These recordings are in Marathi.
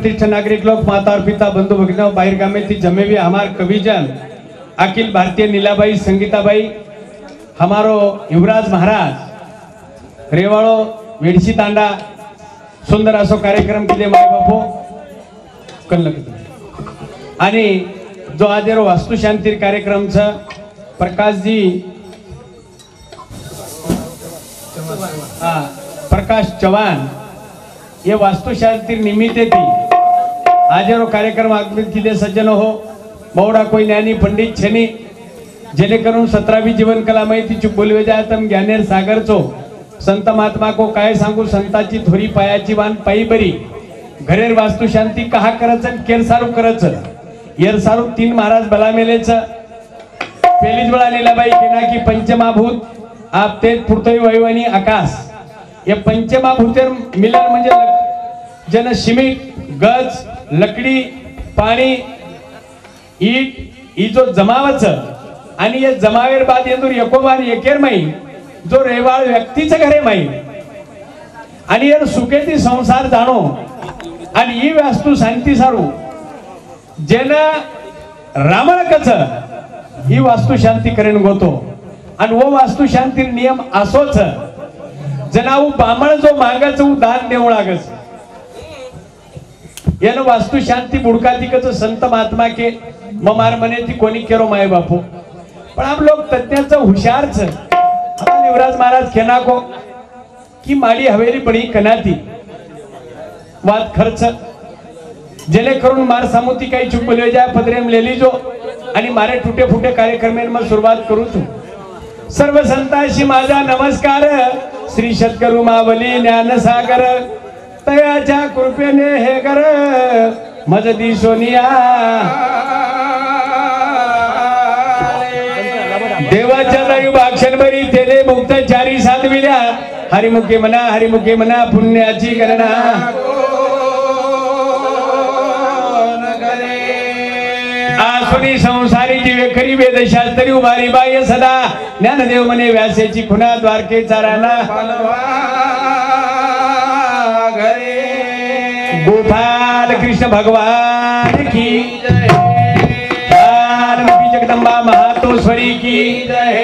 वरिष्ठ नागरिक लोग, माता और पिता, बंधु भगिनों, बाहर गामे थी जमे भी हमार कविजन अखिल भारतीय नीलाबाई संगीताबाई, हमारो युवराज महाराज रेवाड़ो वेडशी तांडा सुंदर असो कार्यक्रम केले माय बापू कल्ल आणि जो आज वास्तुशांती कार्यक्रमचा प्रकाशजी प्रकाश चव्हाण ये वास्तुशांती निमित्त थी आज कार्यक्रम आगमित किले सज्जन हो बौड़ा कोई ज्ञानी पंडित छनी जेणेकरून 17वी जीवन कला माहिती चुप बोलवे जातम ज्ञानेर सागर चो संत महात्मा को काय सांगू संताची थोरी पायाची वान पायी बरी घरेर वास्तुशांती कहा करच केर सारू करच येर सारू 3 महाराज बला मेलेच पेलीज बळा नीलाबाई केना की पंचमहाभूत आप ते पुरतोय वैवणी आकाश ये पंचमहाभूतेर मिलन म्हणजे जन सिमेंट गज लकडी पाणी ईट ही जो जमावच आणि ये जमावेर बाद येंदूर एकोबार एकेर माई जो रेवाळ व्यक्तीचं घरे माई आणि ये सुखेती संसार जाणो आणि ही वास्तु शांती सारू जेन रामणकच ही वास्तु शांती करेन गोतो आणि वो वास्तु शांती नियम असोच जनाऊ बामण जो मागच दान देऊ लागस यानं वास्तु शांती बुडकातिकच संत महात्मा के ममार मने ती कोणी केरो माय बापू पण आप लोग तज्ञाचं हुशारच युवराज महाराज केना को की माडी हवेली पडी कनाती वाद खर्च जेणेकरून मार सामुती काही चुप बोलवे जा पदरेम लेली जो आणि मारे टुटे फुटे कार्यक्रमें सुरुवात करू तू सर्व संतांशी माझा नमस्कार श्री सद्गुरु मावली ज्ञानसागर तयाच्या कृपेने हे कर मजदी सोनिया देवाच्या दयु भाक्षण बरी तेले मुक्त चारी साधविल्या हरिमुखे मना पुण्याची गणना आसुनी संसारी जीवे खरी वेदशास्त्री उभारी बाह्य सदा ज्ञानदेव मने व्यासेची खुना द्वारके चाराना गोपाल कृष्ण भगवान की जय जगदम्बा महातोश्वरी की जय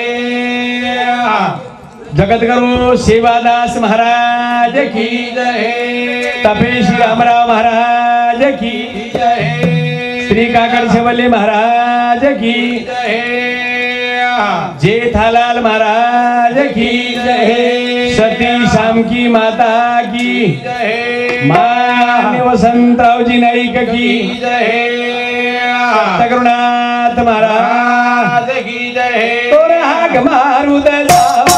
जगतगुरु सेवादास महाराज की जय तपेशी रामराव महाराज की जय श्री काकड़ सेवल्ले महाराज की जय जेठालाल महाराज की जय सती शाम की माता की जय मान्य वसंतराव जी नाईक की जय सतगुरुनाथ महाराज की जय तोर हाक मारू दलावारी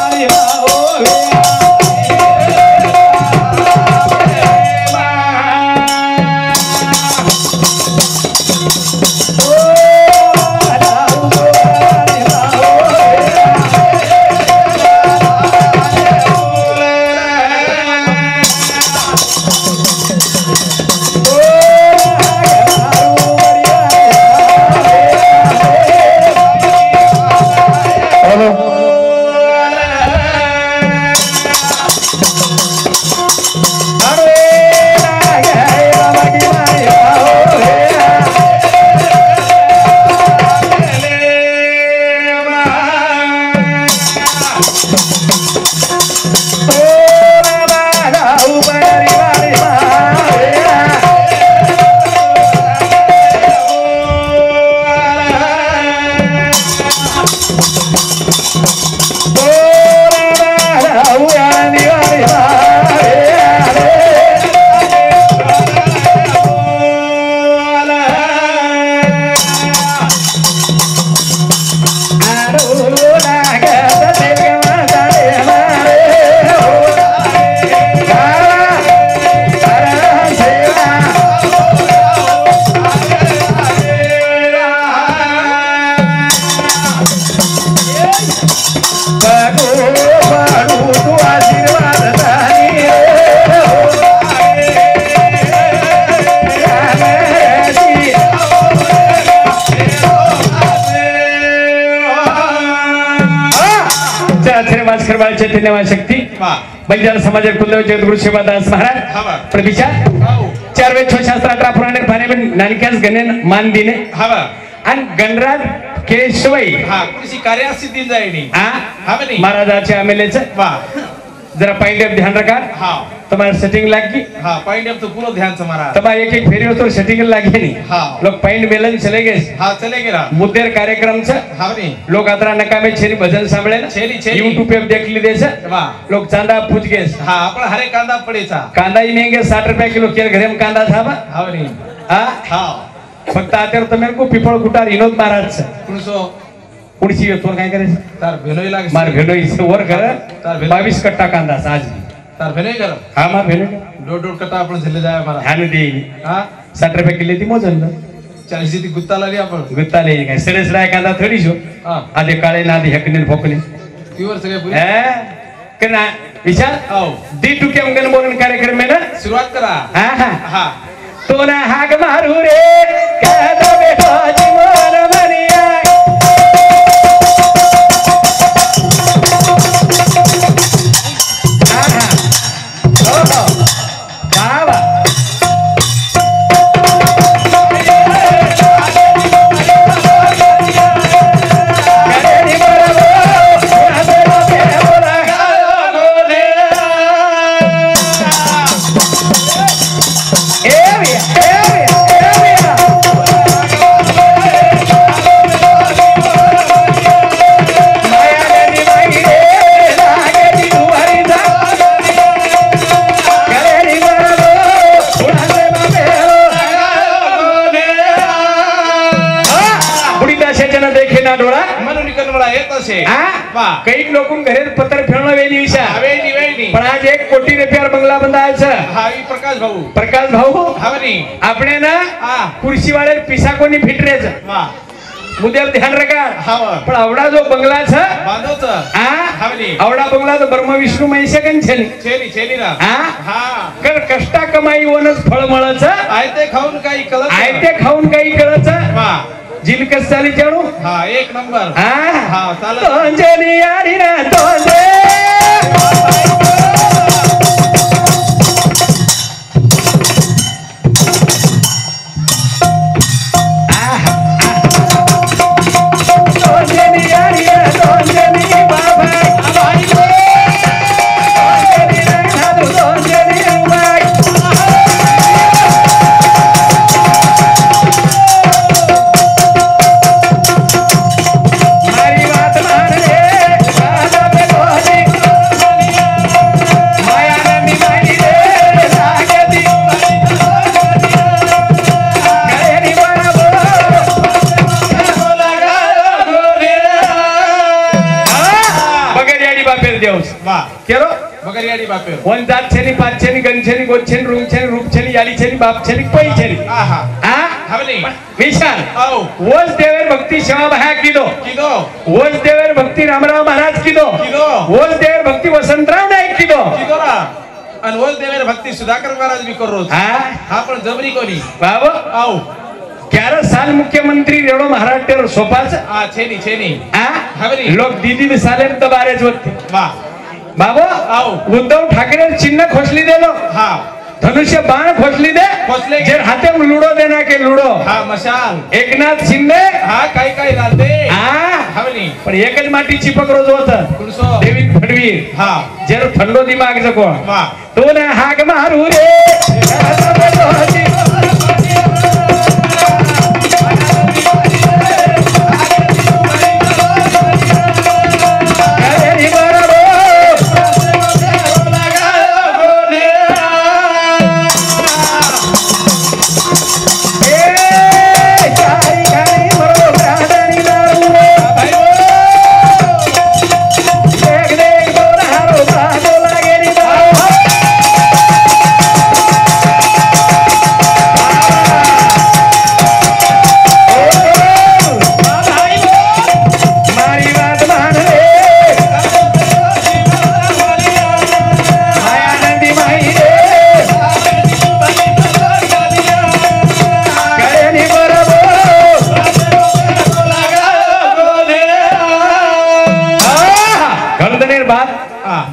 चैतन्यवाद शक्ती बंजारा समाज कुलदेव जगद्गुरु सेवादास महाराज प्रविचार चार वेळ 6 शास्त्र 18 पुराणे भाने पण नानक्यास गणे मान दिने हवा आणि गणराज केशवई हा कृषी कार्यासिद्धी जायनी हा महाराजाचे आमेलेच वा जरा पॉइंट ध्यान रखा हाँ तुम्हारा सेटिंग लागी हाँ पॉइंट अब तो पूरा ध्यान से मारा तब एक फेरी हो तो सेटिंग लागे नहीं हाँ लोग पॉइंट मेलन चले गए हाँ चले गए मुद्देर कार्यक्रम से हाँ नहीं लोग अतरा नकामे छेरी भजन सांभळे YouTube पे देख ली दे वाह लोग चांदा पूछ गए हाँ आपण हरे कांदा पडेचा कांदा ही महंगे 60 रुपए किलो केर घरे में कांदा था बा हाँ नहीं हाँ फक्त आतेर तो मेरे को पिपळ कुटार विनोद महाराज कुणसो पुढची येतो काय करायचं तार भेनोई लाग मार भेनोई वर कर 22 कट्टा कांदा आज तार भेनोई कर हा मार भेनोई दोड कट्टा आपण झेले जाय मला हान दे हाँ 60 रुपए किलो ती मोजन 40 ती गुत्ता लाली आपण गुत्ता ले काय सडेस राय कांदा थोडी शो हाँ आधे काळे ना आधे हकने फोकने प्युअर सगळे पुरी करना विचार आओ दी टुके अंगन बोलन कार्यक्रम में ना सुरुवात करा हा हा हाँ तो ना हाक मारू रे कादा बेटा जीवन मनिया हा हा हो बाबा कई लोगों घरे पत्र फेरणं वेणी विषय पण आज 1 कोटी रुपयावर बंगला बंधायचं हा प्रकाश भाऊ हवनी आपणे ना कुर्सी वाले पिसा कोणी फिटरेच वाह मुद्द्यावर ध्यान रखा हाँ पण आवडा जो बंगला छ बांधोच हवनी आवडा बंगला तो ब्रह्म विष्णु महेश कन छेनी ना हा कर कष्टा कमाई वनच फळ मळच आयते खाऊन काही कळत आयते खाऊन काही कळच वाह जिलकस चाली जाणू हाँ 1 नंबर हाँ चालत तोंजनी यारी ना तोंजे तोंजनी यारी ना तोंजनी बाबा बाई तोंजनी ना तोंजनी बाई मारी बात मान रे राजा पे तोजी माया नंदी माई रे सागती गरेनी बराबर बगरियाडी बापेर देवस वाह केरो बगरियाडी बापेर वन जात छेनी पाच छेनी गण छेनी गोद छेनी रूम छेनी रूप छेनी याली छेनी बाप छेनी पै छेनी आहा हा हवनी विशाल आओ वोज देवेर भक्ति सेवा भया कीदो किदो वोज देवेर भक्ति रामराव महाराज कीदो वोज देवेर भक्ति वसंतराव नाईक कीदो किदोरा आणि वोज देवेर भक्ती सुधाकर महाराज भी करो हा पण जबरी कोणी बाबो आओ 11 साल मुख्यमंत्री रेडो महाराष्ट्र सोपाच छेनी हा हवनी लोक दीदी साले तर बारेच होते वाह बाबो आओ उद्धव ठाकरे चिन्ह खोसली देलो हा धनुष्य बाण खोसली दे खोसले जे हाते लुडो देना के लुडो हा मशाल एकनाथ शिंदे हा काही राहते हा हवनी पण एकच माटी चिपक रोज होत कुणसो देवी फडवीर हा जर थंडो दिमाग जको वाह तो ना हाक मारू रे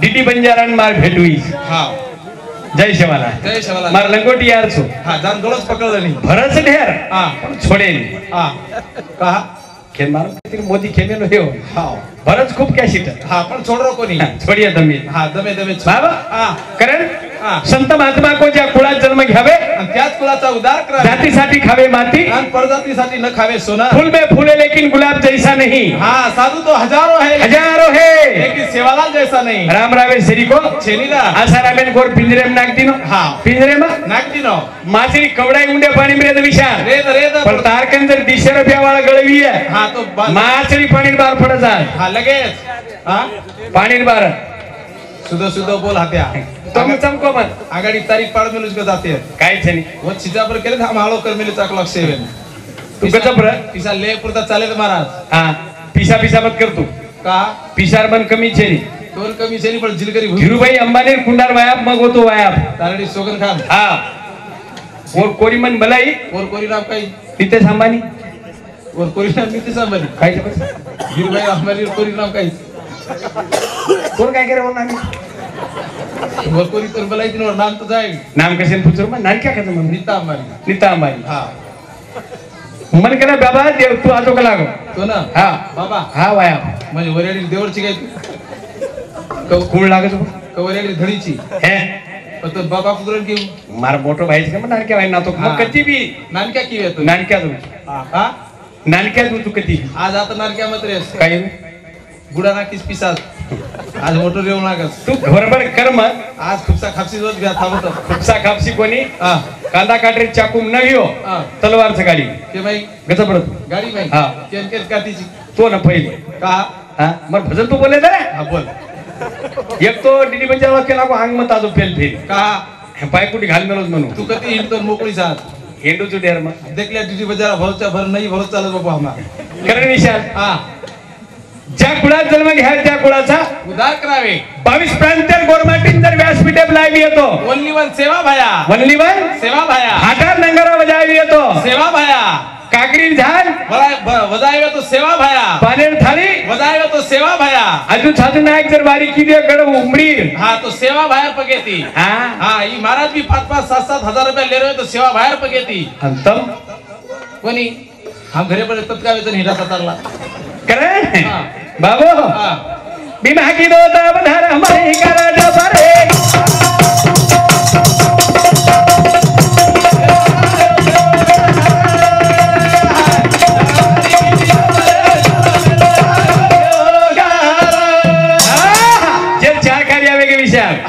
डीडी बंजारान मार भेटवी जय शिवाला जय शिवाला मार लंगोटी यार छो हा जान गळच पकडलं नाही भरच ढेर हा छोडेल हा कहा खेळ मारून मोदी खेळलेलो हे हा भरच खूप कॅशिट हा पण छोडरो कोणी छोडिया दमी हा दमे दमे बाबा हा कारण हा संत महात्मा को ज्या कुळात जन्म घ्यावे आणि त्याच कुलाचा उद्धार करा जातीसाठी खावे माती आणि परजातीसाठी न खावे सोना फूल में फूले लेकिन गुलाब जैसा नहीं हा साधू तो हजारों है हजारों है लेकिन सेवालाल जैसा नहीं राम रावे शरी को छेनीला आशा रामेन गोर पिंजरे में नाक दिनो हा पिंजरे में नागती नो माछली कवडाई उंडे पाणी में रेद विशाल रेद पण तारकन जर 200 रुपया वाला गळवी है हा तो माछली पाणी बार पड़ जाए हा लगेच हा पाणी बार सुद्धा बोल हात्या तुम चमको मत आगाडी तारीख पाड मिलूच ग जाते काय छनी व छिजापर केले हम हाळो कर मिलू चाक लक्ष सेवन तू कचा पर पिसा ले पुरता चाले महाराज हां पिसा मत कर तू का पिसार बन कमी छेनी दोन कमी सेनी पण जिलकरी धीरूभाई अंबानी कुंडार वायाप मग होतो वायाप तारडी सोगन खान हां और कोरी मन मलाई और कोरी नाम काही नितेश अंबानी और कोरी नाम नितेश अंबानी काय बस धीरूभाई अंबानी और कोरी नाम काही कोण काय करे म्हणून और कोरी तर मलाई दिन और नाम तो जाए नाम कसे पूछो मग नानक्या कसं मग नीता अंबानी नीता अंबानी हा मन केला बाबा देव तू आजो का लागो तो ना हा बाबा हा वायाप म्हणजे वरेडी देवरची काय कूळ लागत कवरेडी धडीची हे तो बाबा कुकरण घेऊ मार मोठो भाई मग नानक्या भाई ना तो मग कधी बी नानक्या की येतो नानक्या तू हा नानक्या तू कधी आज आता नानक्या मात्र काय बुडा नाकीस पिसात आज मोटर येऊ लागस तू घरभर कर्म आज खुपसा खापसी जोत घ्या थांबतो खुपसा खापसी कोणी हा कांदा काटरी चाकू न घेऊ हा तलवारचं गाडी ते बाई गचा पडत गाडी बाई हा. केन काठीची तो ना पहिले का हा मग भजन तू बोले ना हा बोल एक तो डीडी पंजाब केला को अंग मत आजो फेल फेल का पायकुटी घाल मेलोच म्हणून तू कधी हिंडतो मोकळी साथ हेंडू तू डेर मग देखल्या ड्युटी बजारा भरच्या भर नाही भरत चालत बाबा आम्हा कारण विशाल हा ज्या कुळात जन्म घ्या त्या कुळाचा उद्धार करावे 22 प्रांतीय गोरमाटीन जर व्यासपीठे लाईव्ह येतो ओनली वन सेवा भाया वनली वन सेवा भाया हाटार नंगरा वजावी येतो सेवा भाया काकरी झाल वजावे तो सेवा भाया पानेर थाळी वजावे तो सेवा भाया अजून साधू नायक जर बारीकी दे गड उमडी हा तो सेवा बाहेर पगेती हा हा ही महाराज भी 5-5 7-7 हजार रुपये ले रहे तो सेवा बाहेर पगेती अंतम कोणी हम घरे पर तत्काळ वेतन हिरा सातारला करे हा. बाबू हा बिना की दो तब धर हमारी कर डबरे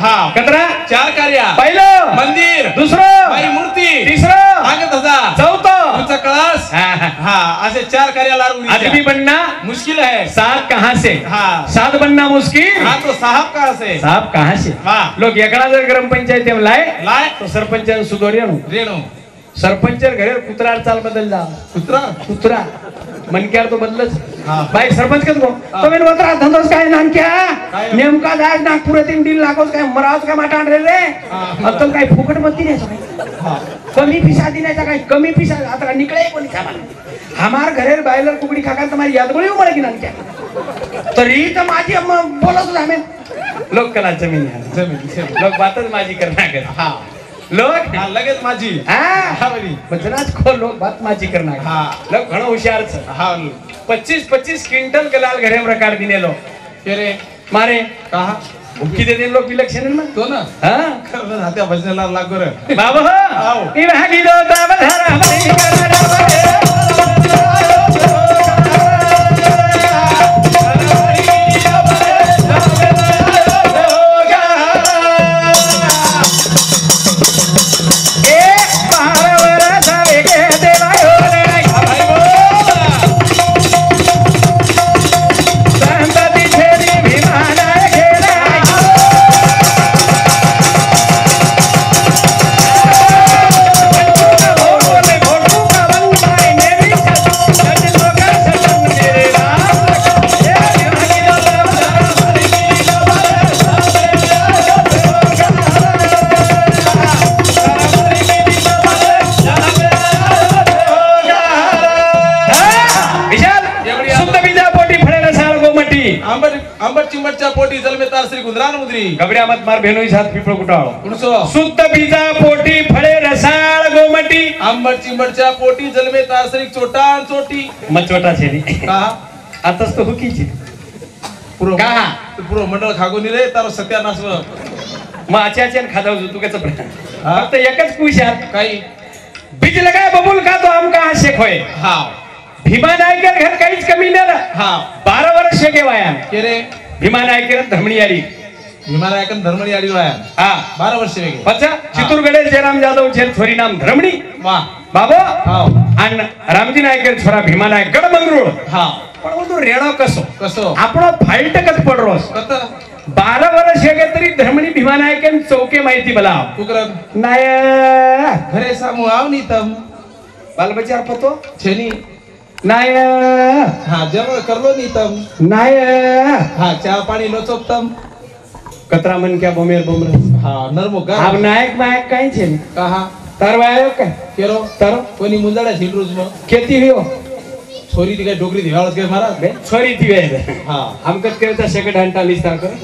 हा कतरा 4 कार्य पहिलं मंदिर दुसरं बाई मूर्ती तिसरं आगत हजा चौथं तुमचा कळस हा असे 4 कार्य लाडू आदमी बनना मुश्किल है 7 कहां से हा 7 बनना मुश्किल हाँ तो साहब कहाँ से साहब कहां से वाह लोग एकड़ा जर ग्राम पंचायत में लाए लाए तो सरपंच सुधोरिया नु रेणू सरपंच घरे कुत्रार चाल बदल जा कुत्रा कुत्रा मनक्यार तो बदलच हाँ. बाई सरपंच कस गो हाँ. तो मेन वत्रा धंदोस काय नानक्या काय? नेमका दास नागपुरातील डील लागोस काय मरावच काय माटाण रे रे हाँ. अतल काय फुकट मती नाही हाँ कमी पिसा दिनाचा काय कमी पिसा आता निकळे कोणी सामान हमार घरेर बायलर कुकडी खाका तुम्हारी याद गोळी उमळे की नानक्या तरी तर माझी अम्मा बोलत होता लोक कला जमीन जमीन लोक बातच माझी करणार हा लोक हा लगेच माझी हा हा बरी बचनाच को लोक बात माझी करणार हा लोक घणो हुशार छ हा 25 क्विंटल गलाल घरे में रकाड दिने लो केरे मारे कहा भुक्की दे दिन लोग इलेक्शन में तो ना हां खरं हात्या भजनेला लागो रे बाबा आओ. ई भागी दो तब धर हमारी करना पोटी आंबट चिंबटच्या पोटी जलमे तार श्री गुंद्रान मुद्री गबड्या मत मार भेनोई साथ पिपळ कुटाळ कुणसो शुद्ध बीजा पोटी फळे रसाळ गोमटी आंबट चिंबटच्या पोटी जलमे तार श्री चोटान चोटी मग छोटा छेनी का आताच तो हुकीची पुरो का पुरो मंडळ खागोनी रे तार सत्यानाश मग आचार्याने खादा तू त्याचं हा? फक्त एकच कुशात काही बीज लगाय बबूल का तो आमका हा शेख होय हा भीमा नायकर घर काहीच कमी नाही हा 12 वर्ष केवाया के रे भीमा नायकर धमणी आली विमानायकन धर्मणी आडी वाया हा 12 वर्ष वेगे पचा चितूरगडे जयराम जाधव चेर छोरी नाम धर्मणी वाह बाबा हाव आणि रामजी नायकर छोरा भीमा नायक गड मंगरूळ हा पण तो रेडो कसो आपण फाईट कत पडरोस कत 12 वर्ष वेगे तरी धर्मणी भीमा नायकन चौके माहिती मला कुकरन नाय घरे सामू आव नीतम बालबचार पतो छेनी नाय हा जब करलो नीतम नाय हा चहा पाणी नो चोपतम कतरा मन क्या बोमेर बोमर हा नरमो का अब नायक मायक काई छे कहा तरवायो का केरो तर कोणी मुंजाडा छिलरूज मो केती हो छोरी ती काय डोकरी दिवाळत काय महाराज बे छोरी ती वे हा हमकत केवता सेकंड हँड टालीस तार कर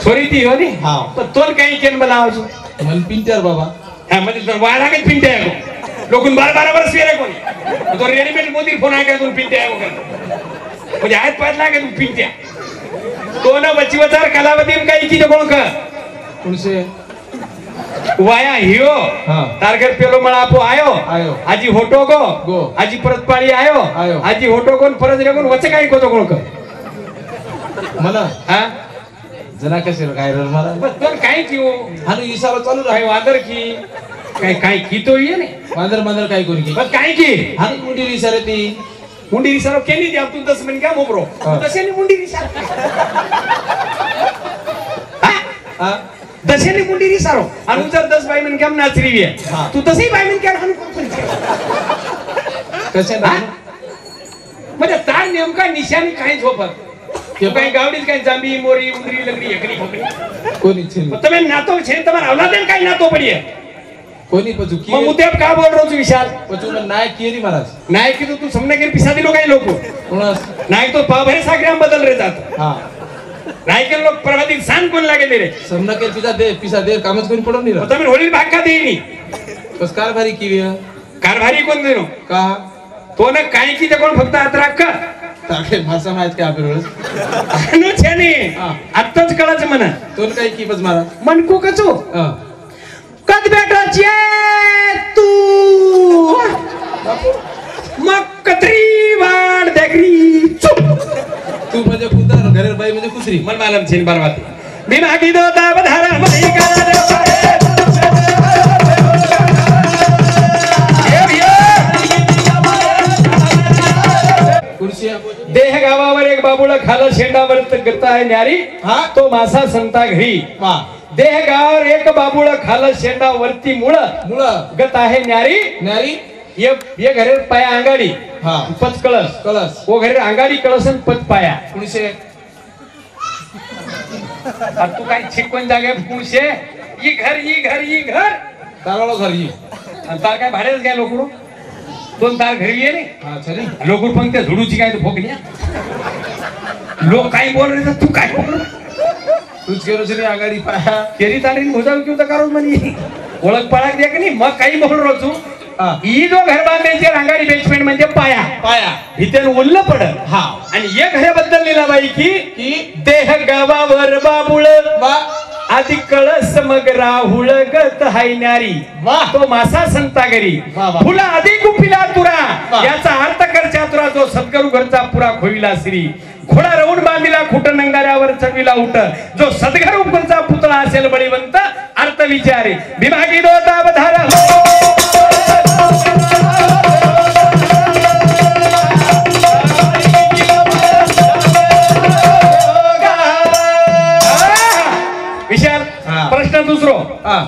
छोरी ती हो नी हा तो तोल काही केन बनावजो मन पिंटर बाबा हा म्हणजे तो वाला के पिंटे आहे लोकून 12 वर्ष वेरे कोणी तो रेडीमेड मोदी फोन आहे का तू पिंटे आहे वगैरे म्हणजे हात पाय लागे तू पिंट्या तो ना बचीवचार कलावती काही की कोण का कुणसे वाया हियो हा तारगर पेलो मला आपो आयो आयो आजी होटो गो गो आजी परत पाळी आयो आयो आजी होटो कोण परत रे कोण वच काय कोतो कोण का मला हा जना कसे काय रे महाराज बस पण काय की हो हानु इशारा चालू काय राह वादर की काय की तो ये ने मांदर मांदर काय कोणी की बस काय की हानु मुंडी इशारा ती मुंडी रिसारो केली दी आपण 10 मिनिट क्या मोबरो हा. दशेनी मुंडी रिसारो हा हा दशेनी मुंडी रिसारो आणि जर 10 बाय मिनिट क्या नाचरी वे हा. तू तसही बाय मिनिट क्या हानु कोण कसे हा? म्हणजे तार नेमका निशाणी काय झोपत के काही गावडीत काही जांबी मोरी उंदरी लगडी एकडी खोकडी कोणी छिल તમે નાતો છે તમારા औलादेन काही नातो पडिये कोणी पजू की मग मुद्दे का बोल रहो विशाल पजू में नायक की रे महाराज नायक की तो तू समने के पिसा दिलो काही लोक कोणास नायक तो पावभरे सागराम बदल रे जात हा नायक के लोक प्रभातिक सान कोण लागे रे समना के पिसा दे कामच कोणी पडो नाही તમે होळी भाग का देईनी बस कारभारी की रे कारभारी कोण देनो का तो न काय की कोण फक्त हात राख ताके भाषा माहित काय आपल्याला नो छेनी हा. आत्ताच कळाच म्हणा तो काही की बस महाराज मनकू कचो हा कद बेटा चे तू मग कतरी वाड देखरी चुप तू म्हणजे कुत्रा घरे बाई म्हणजे कुसरी मन मालम छेन बरवाती मी मागी दो ता बधारा मई का देह गावावर एक बाबूला खाला शेंडावर गता आहे न्यारी हा तो मासा संता घरी वा देह गावावर एक बाबूला खाला शेंडावरती मुळ मुळ गत आहे न्यारी नारी ये घरे पाया अंगाडी हा पच कळस कलस वो घरे अंगाडी कळस आणि पच पाया कुणसे अब तू काय छिकवन जागे पुणशे ई घर ताराळो घरी आणि तार काय भाडेच काय लोकडू 2 तार घरी ये रे हा चली लोकूर पण त्या झुडूची काय फोकण्या लोक काय बोल रे तू काय बोल तूच गेलो तरी आगाडी पाया तेरी तारी मुजाव क्यों तकारो मनी ओळख पळाक द्या की नाही मग काही बोल रोजू हा ही जो घर बांधायचे रांगाडी बेसमेंट म्हणजे पाया पाया इथे उरलं पड हा आणि एक घराबद्दल लिहिला की देह गावावर बाबुळ वा आधी कळस मग राहुळ गत हायनारी वाह. तो मासा संता घरी वाह, वाह. फुला आधी गुपिला तुरा वाह. याचा अर्थ कर चातुरा जो सद्गुरु घरचा पुरा खोविला श्री घोडा रवून बांधिला खुट नंगाऱ्यावर चढविला उठ जो सद्गुरु घरचा पुतळा असेल बळीवंत अर्थ विचारे विभागी दोता बधारा विशाल हा. प्रश्न दुसरो हा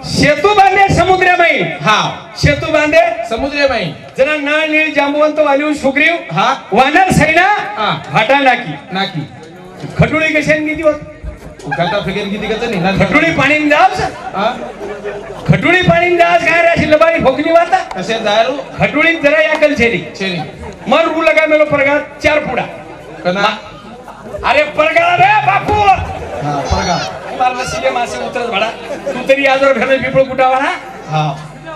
सेतू बांधे समुद्रमयी हा सेतू बांधे समुद्र बाई जना नाळ नीळ जांबवंत वालिव सुग्रीव हा वानर सैना हा. भाटा नाकी नाकी खटुळी कशाने किती होत उखाता फिगर किती कसं नाही खटुळी पाणी जावस हा खटुळी पाणी जावस काय राशी लबाडी भोकली वाता कसे जायरू खटुळी जरा याकल छेरी छेरी मर रू लगा मेलो प्रगात 4 पुडा कना अरे पळगाळा रे बापू हा परगा मारला सिले मासे उतरत भाडा तू तरी आजवर घरनं पिपळ कुटावाला हा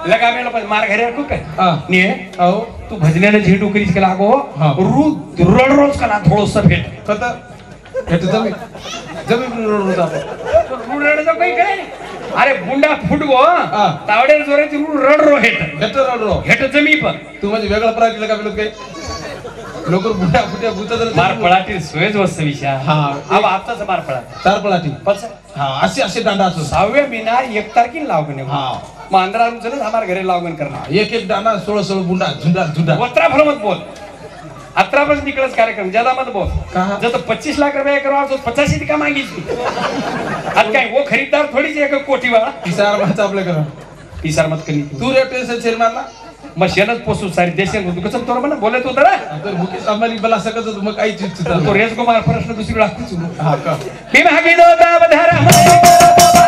लगा मेला पण मार घरी अडकू काय हा ने अहो तू भजन्याने झेंडू करीस केला गो हा. रोड रोज कला थोडस भेट कता हे तर जमीन जमीन रोड रुडचा काही काय अरे बुंडा फुटगो हा. तावडे जोराची रड रो हेट घेतो रोड हेट जमी पण तू म्हणजे वेगळा प्राणी लगा बिलो काही लोक बुड्या बुड्या बुचा मार पळातील सोयच वस्त विषय हा. अब आताच मार पळा चार पळाटी पच हा असे असे दांडा असो 6व्या महिना 1 तारखेला लावगण हा मांद्रा चलत हमार घरे लावगण करणार एक एक दांडा 16 बुंडा झुंडा झुंडा वत्रा फल मत बोल 18 बजे निकलस कार्यक्रम ज्यादा मत बोल कहा? जब 25 लाख रुपये करवा तो 85 का मांगी आज काय वो खरीदार थोड़ी सी एक कोटी वाला पिसार माणसं आपल्याकडं पिसार मत करनी तू रे टेन्शन शेर मारला मशीनच पोसू सारी देशात तू कसं तोर म्हणा बोलत होता रे तर मुकेश अंबानी बला सकत होतो मग काही चीज तो रेस कुमार प्रश्न दुसरी लागतोच हा का मी मागे दोता बधारा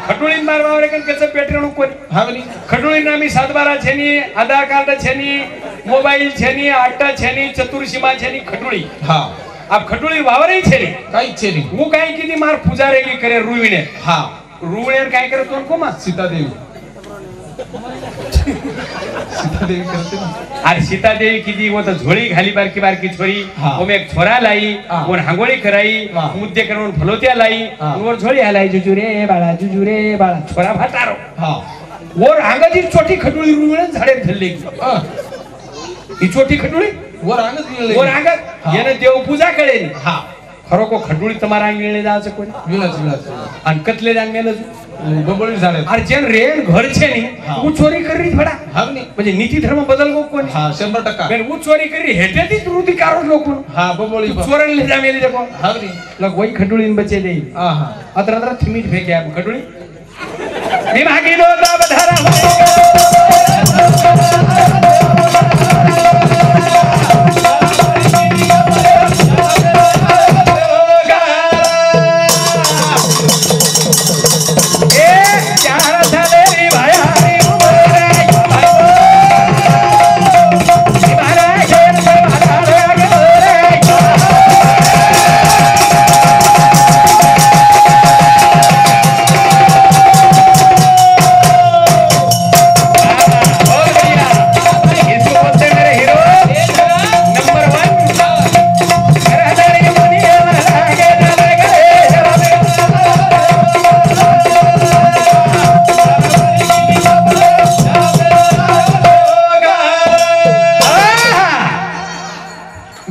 खटुळी मारवावर कसं पेटवणूक कोणी हा बनी खटुळी नामी 712 छेनी आधार कार्ड छेनी मोबाईल छेनी आट्टा छेनी चतुर्सीमा छेनी खटुळी हा अब खटुळी वावरही छेनी काहीच छे नाही वो काय किती मार पुजारेगी करे रुईने हा रुईने काय करे तो कोमा सीतादेवी सीतादेवी करते ना अरे सीतादेवी किती वो तो झोळी घाली बारकी बारकी छोरी हा. वो में एक छोरा लाई हा. वो हांगोळी कराई हा. मुद्दे करून फलोत्या लाई हा. वर झोळी हलाई जुजुरे बाळा छोरा भातारो हा वर हांगाची छोटी खटुळी रुईने झाडे धरले अ, ही छोटी खटुळी वर अंगच मिळले वर हांगत हा. याने देव पूजा कळेल हा खरो को खटुळी तुम्हाला मिळणे जायचं कोणी विलास विलास आणि कतले जाण मेलं बबळी झाडे अरे जेन रेन घर छे नी हा. उ चोरी करी थोडा हा बनी म्हणजे नीती धर्म बदल गो कोणी हा 100% बेन उ चोरी करी हेटे ती वृत्ती कारो लोक हा बबळी चोरण ले जा मेले देखो हा बनी लग वही खटुळीन बचे दे हा हा अतर अतर थिमीट फेके आप खटुळी मी मागे दोता बधारा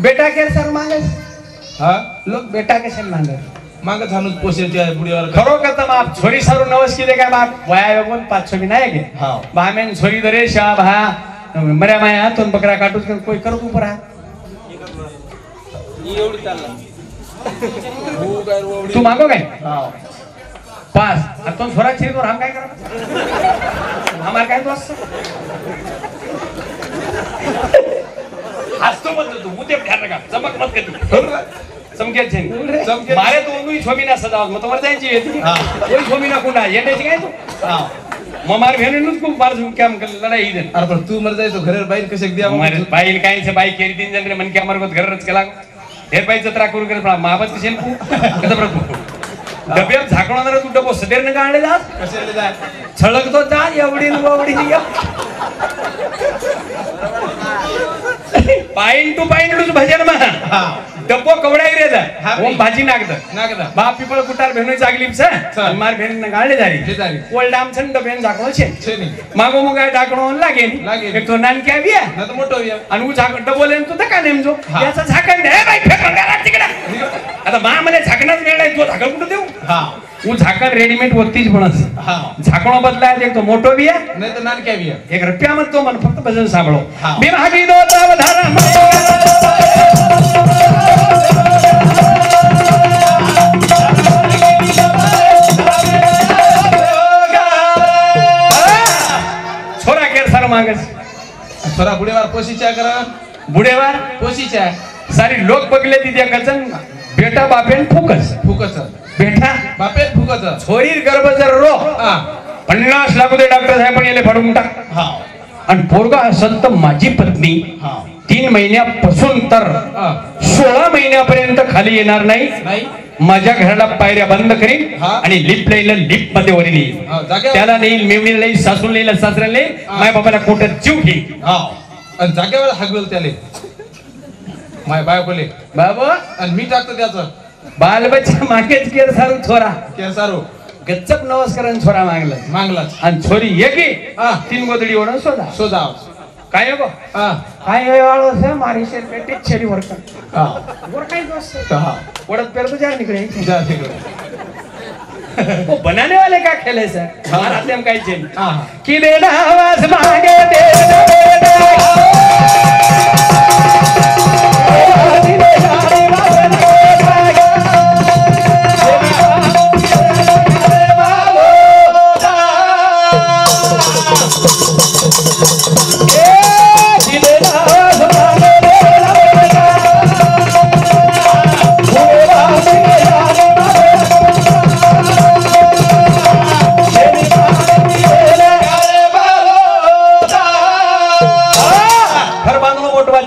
बेटा के सर मांगे हा लोग बेटा के सर मांगे मागत हाणूच पोषायचे आहे बुडीवर खरो करता बाप छोरी सारू नवस किती काय बाप वया बघून 500 बी नाही गे हा बामेन छोरी दरे शा भा मर्या माया तोन बकरा काटूच कर कोई करू ऊपर हा तू मागो काय हा 5 आता छोरा छिरी तो हम काय करा हमार काय तो असतो हसतो मत तू मुते ध्यान रखा चमक मत कर समकेल छे समकेल. मारे तो उन्ही छोमीना सजाव मग तुम्हाला जायची येती हा. कोई छोमीना कुंडा येण्याची काय तू हा ममार भेनेनुच खूप मार काम लढाई देन अरे पण तू मर जायचो घरेर बाईन कसे द्या मारे बाईल काय छे बाई केरी तीन जण रे मन के अमर को घरच केला हे बाई जत्रा करू कर महाबत कशेन तू कसं प्रभू डब्यात झाकणार तू डबो सदेर न गाळले जा कसे जाय छळकतो जा एवढी ववडी पाईन टू भजन महा हा डब्बो कवडाई रे जा हा, ओम भाजी नागद नागदा बाप पिपळ कुटार भेनोय जागली चल. मार भेन गाळले जारी हे जारी. ओल्ड आमसन डबेन झाकणो छे छे नाही मागो मुगा टाकणो लागेन लागेन. एक तो नान क्या बिया ना तर मोठं होईल आणि उ झाक डबोलेन तू का नेमजो हा. याचा झाकण दे बाई फेकून द्या तिकडे आता मा मला झाकणच मिळाय तो झाकण कुठे देऊ हा उ झाकण रेडीमेड वत्तीच म्हणस हा झाकणो बदलाय एक तो मोठो बिया नाही तर नानक्या बिया एक रुपया मत तो मन फक्त भजन सांभळो हा. मी मागी दोता वधारा छोरा केर सर मागस थोडा बुडेवार पोशीच्या करा बुडेवार पोशीच्या सारी लोक बघले ती त्या गजन बेटा बापेन फुकस फुकच बेटा बापेत फुकच छोरी गर्भ जर रो हा 50 लाख होते डॉक्टर साहेब पण याले फाडून टाक. हा आणि पोरगा असेल तर माझी पत्नी हा 3 महिन्यापासून तर 16 महिन्यापर्यंत खाली येणार नाही. नाही माझ्या घराला पायऱ्या बंद करीन हा. आणि लिफ्ट लाईन लिफ्ट मध्ये वर येईल. हा, जाग्यावर- त्याला नेईल मेवणीला नेईल सासूला नेईल सासऱ्याला नेईल माय बाबाला कोटत जीव घेईल. हा आणि जागेवर हागवेल त्याले माय बायकोले बाबा आणि मी टाकतो त्याचं बालबच्चा मागेच केर सारू छोरा केसारो गच्चप नमस्कार छोरा मागला मागलाच आणि छोरी एकी हा 3 गोदडी ओढून शोधा शोधा काय हो हा काय वाळो मारी शेर पेटी छेडी वर कर हा वर काय दोस्त हा ओढत पेर तो जार निकले जा तिकडे वो बनाने वाले का खेल है सर हमारा आते हम काय चेन हा कि देना आवाज मांगे देना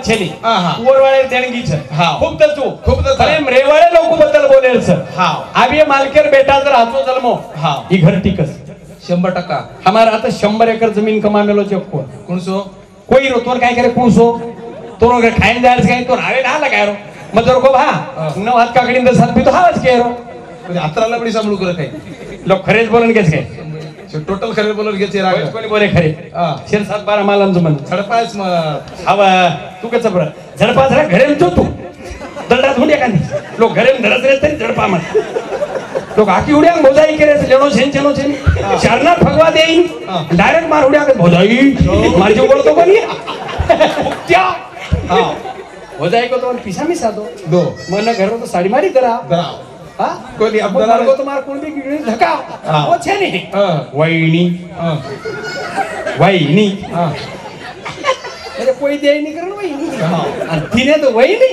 छेली वरवाळे देणगीच खूप तर तू खूप तर अरे रेवाळे लोक बद्दल बोलेल सर हा आबी मालकेर बेटा जर हातो जन्मो हा ही घर टिकस 100% हमारा आता 100 एकर जमीन कमामेलो चक्को कोणसो कोई रो तोर काय करे कुसो तोर घर खाईन जायचं काय तो रावे ना काय रो मजर को भा 9 हात काकडीन 10 हात पितो हाच के रो म्हणजे अत्राला बडी सांभाळू कर काही लोक खरेच बोलून घेस काय टोटल खरे बोलून घेते राग कोणी बोले खरे शेर 7-12 मालांचं म्हण झडपायच हवा तू कच बरं झडपा झडा घरेल तू दंडात हुंड्या कांदी लोक घरेल धडत रे तरी झडपा म्हण लोक आकी उड्या भोजाई करे लेणो छेन चेनो छेन चारनाथ भगवा देईन डायरेक्ट मार उड्या भोजाई माझे बोलतो कोणी क्या हा भोजाई को तो पिसा मी साधो दो मन घर तो साडी मारी करा हा कोणी अब मार्गो तो मार कोण भी गिळी धका वो छे नहीं वहिनी वहिनी अरे कोई दे नहीं करन वहिनी आणि तिने तो वहिनी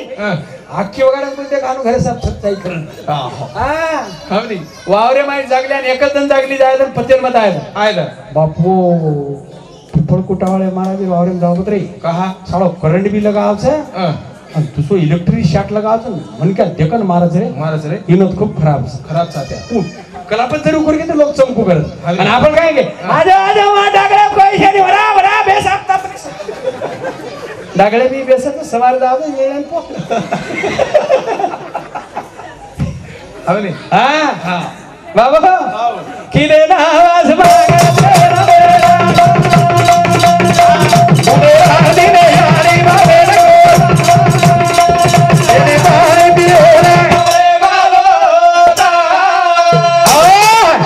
आखी वगैरे पण ते गाणं घरे सब सच्चाई करण हा हावली वावरे माई जागले आणि एकच जण जागली जाय तर पतेर मत आयला बापू पिपळ कुटावाळे महाराज वावरे जावत रे कहा साडो करंट भी लगावছে आणि तुसो इलेक्ट्रिक शॉक लगावছ म्हण का देखन महाराज रे इनोत खूप खराब साथ्या कलापत जरी उकर के लोक चमकू करत आणि आपण काय गे आजा आजा वा डागळे पैसे नि भरा भरा बेसात डागळे भी बेसात सवार जाव येण पो हावली हा बाबा की देना आवाज मागे तेरा बेरा दिने यारी बाबे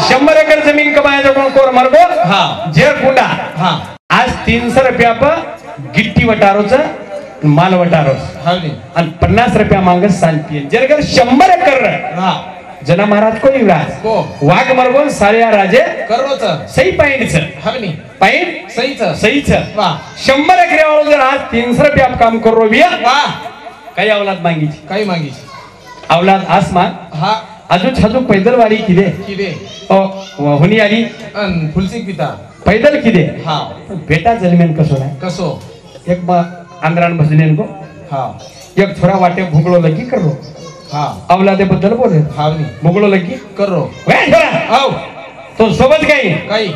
100 एकर जमीन कमायचं कोण कोर मरगो जे कुंडा आज 300 रुपया गिट्टी वटारोच माल वटारोच आणि 50 रुपया मागस सांगते जर 100 एकर जना महाराज कोणी वाघ मरगो साऱ्या राजे करोच सही पॉइंट हावनी पॉइंट सहीच 100 एकर वाळू जर आज 300 रुपया काम करो बिया काही औलाद मागिची काही मागिची औलाद आसमान हा अजून पैदल वारी किदे होनी आली फुलसिक पिता पैदल किदे हा बेटा जलमेन कसो एक आंध्रान भजनेन को हा एक छोरा वाटे भुगळो लगी करो हा औलादे बद्दल बोले हावनी भुगळो लगी करो वे छोरा आओ तो सोबत काही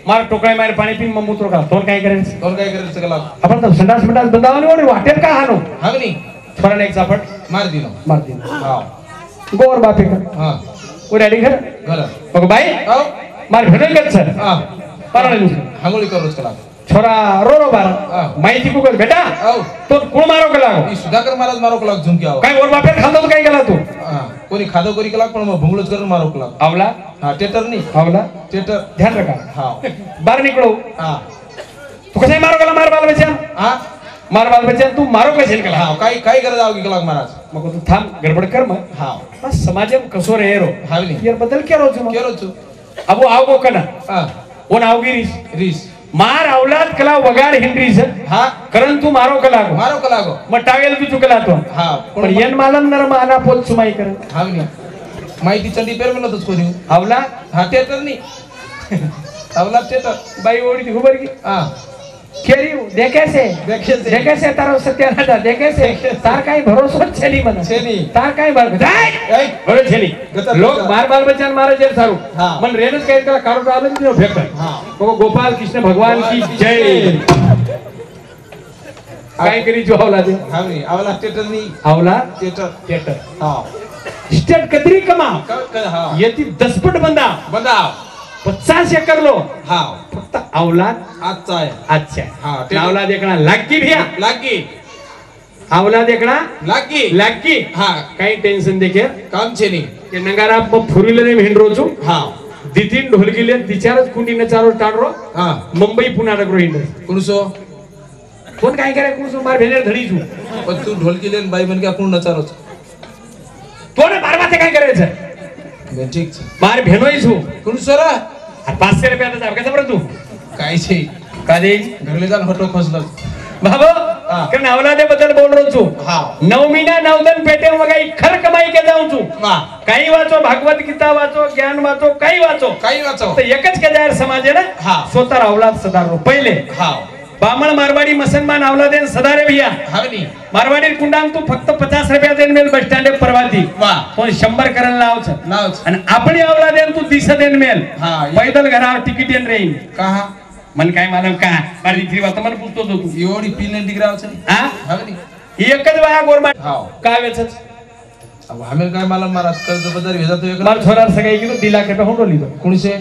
मार टोकळा मार पाणी पिन मग मूत्र का तोन काय करायचं कला आपण तर संडास मंडास बंदावली ओढी वाटेल का हानो हावनी छोराने एक चापट मार दिनो हा गोर बापे का हा उड्याडी घर बघ बाई आओ मार भेटेल का सर हा पाराळी हांगोळी करोच कला छोरा रो बार माहिती कुकर बेटा तो कोण मारो का लागो सुधाकर महाराज मारो का लाग झुमकी आओ काय वर बापे खातो काय केला तू कोणी खादो करी केला पण भुंगळच करून मारो का लाग आवला हा टेटर नाही आवला टेटर ध्यान रखा हा बार निकलो हा तू कसं मारो केला मार बाल बच्चा हा मार बाल बच्चा तू मारो कसे केला हा काय गरज आव की लाग महाराज मग तू थांब गडबड कर मग हा बस समाजम कसो रे रो हावनी यार बदल केरो छु केरो छु अबो आवगो कना हा ओन आवगिरीस रीस मार औलाद कला वगाड हिंड्रीस हा करन तू मारो का लागो मग टावेल तू चुकला तो हा पण येन मालम नर माना पोत सुमाई कर हावनी माहिती चंडी पेर मला तोच कोणी आवला हा टेटर नाही अवलाद चेटर बाई ओड़ी थी खबर की हां केरी देखे से तारो सत्यानादा देखे से तार काई भरोसा छेली मन छेनी तार काई बार जाय बरे छेली लोग बार बार बच्चन मारे जे सारू मन रेनस कहे कला कारो आले दिनो फेक हां को गोपाल कृष्ण भगवान की जय काय करी जो औलाद हां नहीं अवलाद चेटर नहीं औलाद चेटर हां स्टेट कदरी कमा हां येती 10 फुट बंदा 50 एकड़ लो हाँ फक्त औलाद अच्छा है अच्छा हाँ औलाद देखना लागी भैया लागी औलाद देखना लागी हाँ काही टेन्शन देखे काम छे नहीं के नंगारा फोरव्हीलर में हिंडरो छु हाँ दितीन ढोलकीले तिचारच कुंडी न चारो टाडरो हाँ मुंबई पुना नगरो हिंडो कुणसो कोण काय करे कुणसो मार भेनेर धडी छु पण तू ढोलकी लेन बाई बन के कोण नचारो तोने बारमाथे काय करायचं ठीक छे मार भेनोई छु कुणसो रा 500 रुपया आता जाव कसं बरं तू काय छे का दे घरले जान फोटो खोसलो बाबो कारण औलादे बद्दल बोल रहो छु हां 9 महीना 9 दिन पेटे वगाई खर कमाई के जाऊं छु वाह काही वाचो भागवत गीता वाचो ज्ञान वाचो काही वाचो तर एकच के जाहीर समाज आहे ना स्वतः औलाद सदारो पहिले हां बामण मारवाडी मुसलमान औलादेन सदारे भैया हावनी मारवाडी कुंडांग तू फक्त 50 रुपया देन मेल बस स्टँड परवाती वाह पण 100 करन लावच आणि आपली औलादेन तू 30 देन मेल हां पैदल घरावर तिकीट येन रेन कहा मन काय मालूम का मारी थी वात मन पूछतो तू एवढी पिन डिग्राव छे हां हावनी एकच वाया गोरमाट हां काय वेचच अब हमें काय मालूम महाराज कर्ज बदर भेजा तो एक मार छोरा सगळे किलो दिला के होंडो लिदो कुणसे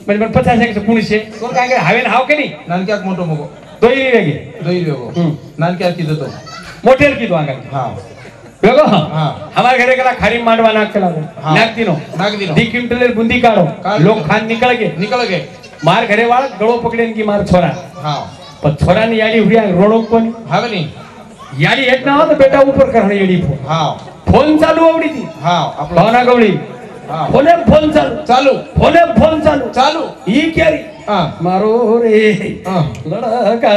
म्हणजे 50 के कुणसे कोण काय हवेन हाव के नाही नानक्याक मोठो मगो दोई वेगे नानक्याक किदो तो मोटेल की तो आगा हां बेगो हां हमारे घरे कला खारी मांडवा नाक कला नाक दिनो 2 क्विंटल बुंदी काढो लोग खान निकल गए मार घरे वाला गळो पकडेन की मार छोरा हां पण छोरा ने याडी हुडिया रोणो कोण हावनी याडी हेट ना तो बेटा ऊपर करणे येडी फोन हां फोन चालू आवडी ती हां आपला भावना गवळी हां फोन चालू चालू ई क्यारी हां मारो रे लडका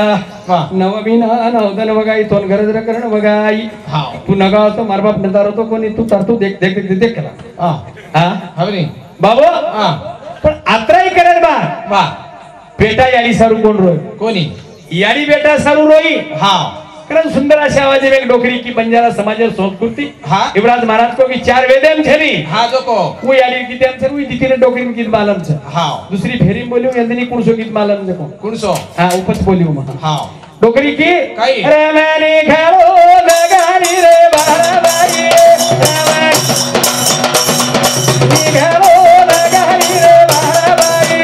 वाह नवमीना नवदन वगाई तोन गरज करण वगाई हां तू नगाव तो मार बाप नदारो तो कोणी तू तरतू देख केला हां हां हावनी बाबो हां पण आत्राई करेल बा वाह बेटा याडी सारू कोण रोय कोणी याडी बेटा सारू रोई हां कारण सुंदर अशी आवाज एक डोकरी की बंजारा समाज संस्कृति हाँ युवराज महाराज को की 4 वेदेम छली हाँ जो को वो याली की त्यान सर वो दितीने डोकरी में गीत मालम छ हाँ दूसरी फेरी बोलियो यंदनी कुणसो गीत मालम छ कुणसो हाँ उपच बोलियो महा हाँ डोकरी की काई रे मैंने खाओ लगानी रे बाराबाई खाओ लगानी रे बाराबाई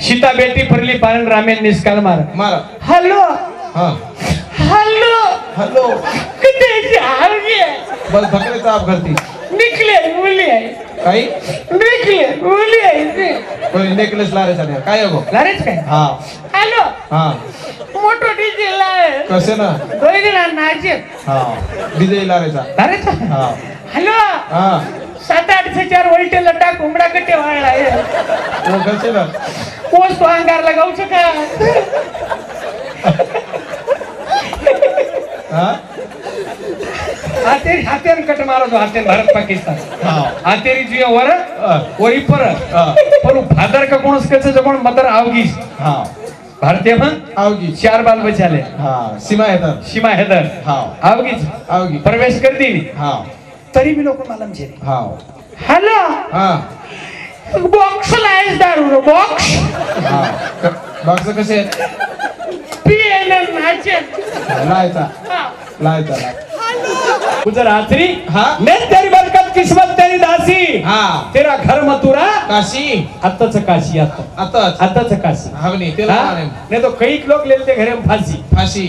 सीता बेटी फरली पारण रामेन निष्काल मार हेलो हाँ हेलो कितने जा रहे बस भकरे साहब करती निकले बोलिए काई निकले बोलिए कोई नेकलेस ला रे साडे काय हो लारेच काय हां हेलो हां मोटो डीजे लाए कसे ना दोई दिन नाचे हां डीजे ला रे सा लारेच हां हेलो हां 7-8 से 4 वोल्टे लटा घुमड़ा कटे वाला है वो कसे ना कोस तो अंगार लगाऊ सका हां हातेन कट मारो जो हातेन भारत पाकिस्तान हां हातेरी जी वर वरी पर पर फादर का कोणस कसे जो कोण मदर आवगी हां भारतीय पण आवगी 4 बाल बचाले हां सीमा हैदर हां आवगी प्रवेश कर दी हां तरी भी लोक मालूम छे हां हेलो हां बॉक्स लाइज दारू बॉक्स हां बॉक्स कसे पीएन नाचे लायचा हां लायचा गुजरातरी हाँ। मैं तेरी बरकत किस्मत तेरी दासी हाँ तेरा घर मथुरा काशी आत्ताच काशी आता आता आत्ताच काशी हवनी तेला हाँ? नहीं तो कई लोग ले लेते घरे में फांसी फाशी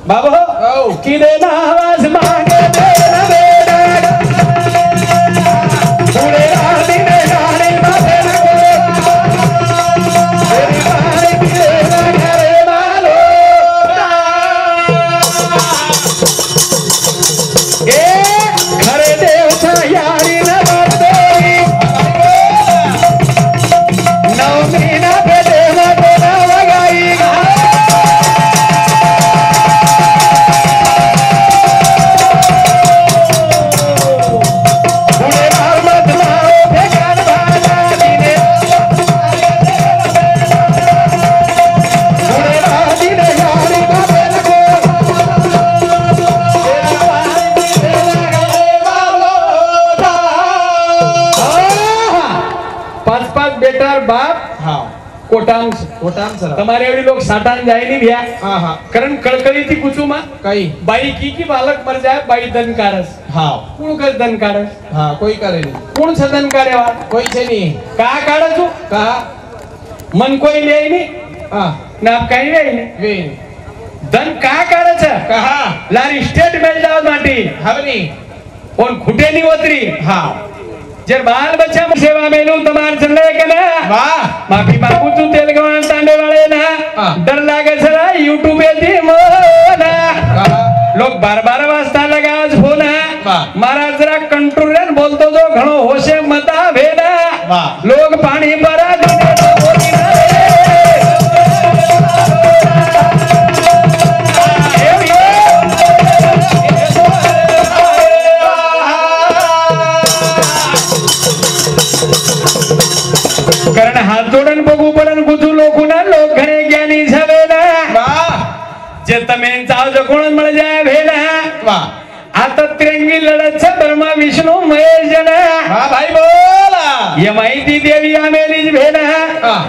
बाबू औ कि देना आवाज मांगे देना बेटा पूरे रानी ने गाने माथे लगो तेरी बारी तेरा घरे मालो ए घरे देवता यारी न बरदोरी नवमी ना पे देवा देना लगाई बाप हाँ कोटांश कोटाम सर તમારે એવડી લોક સાટાન જાય ની ભ્યા हाँ हाँ કરણ કળકળી થી કુચુમાં कई બાઈ की બાલક મર જાય બાઈ ધન કારસ हाँ કોણ કર ધન કારસ हाँ कोई करे नहीं કોણ છે ધન કારેવા कोई छे नहीं કા કાઢો છું कहा મન કોઈ લે ની हाँ ના કઈ લે ની वे ધન કા કાઢે છે कहा લારી સ્ટેટ મેલ જાવ માટી हवनी ઓન ખૂટે ની ઓતરી हाँ જે બાલ બચ્ચા સેવા મેલું તમાર ચલે કે ના वाह માફી માંગુ છું તેલ ગવાણ તાંડે વાળે ના હા. ડર લાગે છે યુટ્યુબ થી મોના कहा लोग बार बार वास्ता लगा फोन वाह. मारा जरा कंट्रोल बोलतो जो घणो होशे मता भेना वाह. लोग पानी भरा दीने तो बोली ना रे कारण हात जोडन बघू पडन कुठू लोकुना लोक घणे ज्ञानी छवेना वाह जे तमे चाव जो कोण मळ जाय भेना वाह आता तिरंगी लढत छ ब्रह्मा विष्णू महेश जना वाह भाई बोला ये माहिती देवी आमेलीज भेना हाँ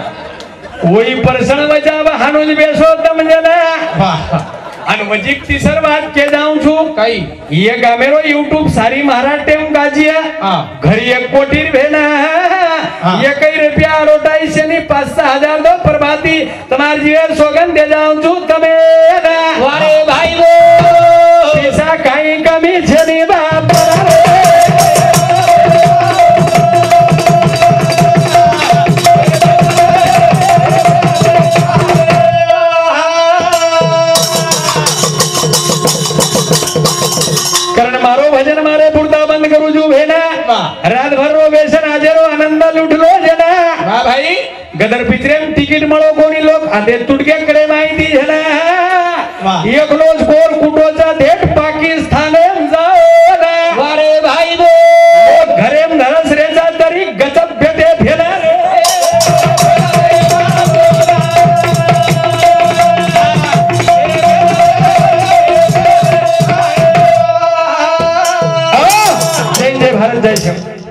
वही परसण वजाव हानुज बेसो तम जना वाह आणि वजिक तिसर बात के जाऊं छु कई ये गामेरो YouTube सारी महाराष्ट्र टेम गाजिया हाँ घरी 1 कोटी भेना हाँ. ये कई रुपया रोटाई से नहीं 5-6 हजार दो प्रभाती तुम्हार जीवन सोगन दे जाऊं छु तमे ना वारे भाई वो पैसा काई कमी छे नहीं बाप रे कारण मारो भजन मारे पुरता बंद करू जू भेना वाह. रात भर रो बेसन हाजरो आनंद लुटलो जना वाह भाई गदर पित्रेम तिकीट मळो कोणी लोक आधे तुडक्याकडे माहिती झाला वाह. एकलो स्कोर कुटोचा थेट